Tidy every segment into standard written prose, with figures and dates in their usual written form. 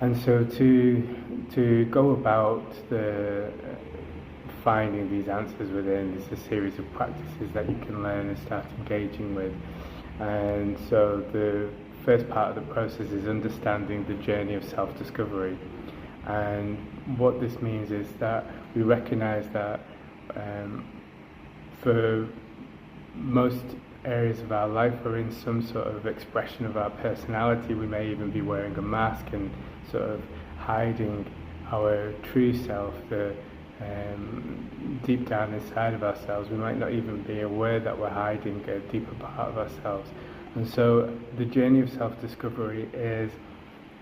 And so to go about the finding these answers within, there's a series of practices that you can learn and start engaging with. And so the first part of the process is understanding the journey of self-discovery. And what this means is that we recognize that for most areas of our life, we're in some sort of expression of our personality. We may even be wearing a mask and sort of hiding our true self, the deep down inside of ourselves. We might not even be aware that we're hiding a deeper part of ourselves. And so the journey of self-discovery is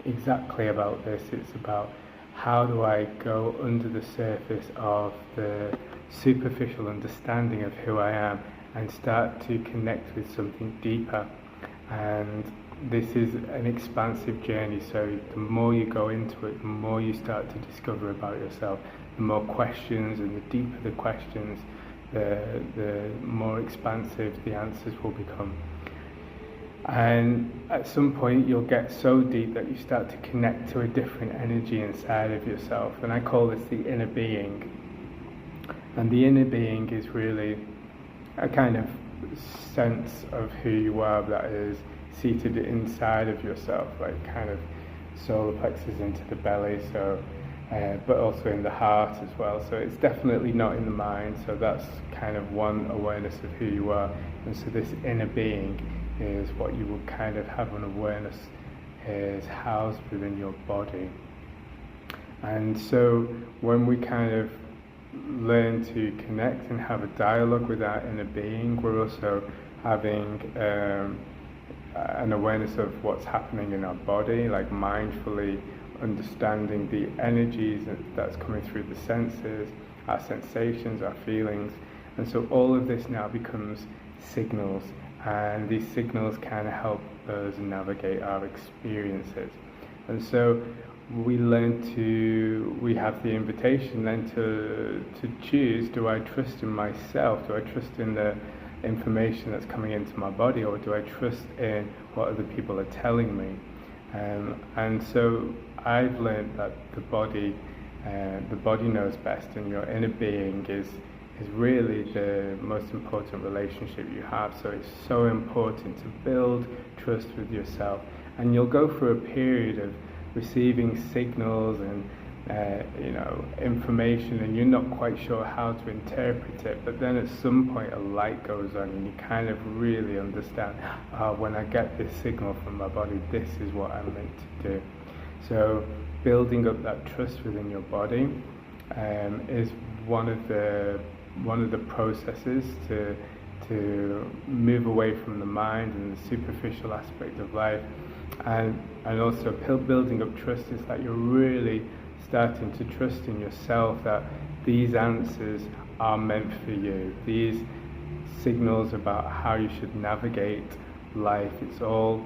exactly about this. It's about how do I go under the surface of the superficial understanding of who I am and start to connect with something deeper. And this is an expansive journey, so the more you go into it, the more you start to discover about yourself. The more questions and the deeper the questions, the more expansive the answers will become. And at some point you'll get so deep that you start to connect to a different energy inside of yourself, and I call this the inner being. And the inner being is really a kind of sense of who you are that is seated inside of yourself, like kind of solar plexus into the belly, so but also in the heart as well. So it's definitely not in the mind, so that's kind of one awareness of who you are. And so this inner being is what you will kind of have an awareness is housed within your body. And so when we kind of learn to connect and have a dialogue with our inner being, we're also having an awareness of what's happening in our body, like mindfully understanding the energies that's coming through the senses, our sensations, our feelings. And so all of this now becomes signals, and these signals can help us navigate our experiences. And so we have the invitation then to choose, do I trust in myself? Do I trust in the information that's coming into my body, or do I trust in what other people are telling me? And so I've learned that the body knows best, and your inner being is really the most important relationship you have. So it's so important to build trust with yourself, and you'll go through a period of receiving signals and information, and you're not quite sure how to interpret it, but then at some point a light goes on and you kind of really understand, when I get this signal from my body, this is what I'm meant to do. So building up that trust within your body is one of the processes to move away from the mind and the superficial aspect of life. And also building up trust is that you're really starting to trust in yourself, that these answers are meant for you. These signals about how you should navigate life, it's all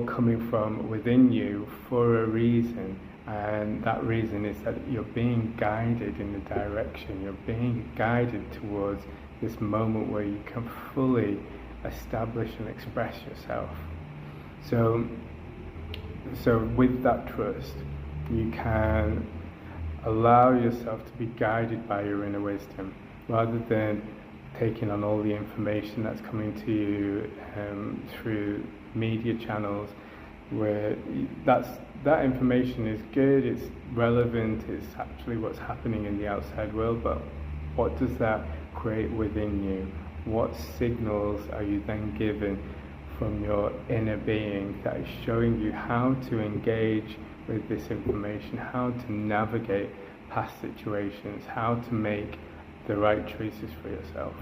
coming from within you for a reason. And that reason is that you're being guided in the direction, you're being guided towards this moment where you can fully establish and express yourself. So with that trust, you can allow yourself to be guided by your inner wisdom, rather than taking on all the information that's coming to you through media channels, where that information is good, it's relevant, it's actually what's happening in the outside world, but what does that create within you? What signals are you then given from your inner being that is showing you how to engage with this information, how to navigate past situations, how to make the right choices for yourself?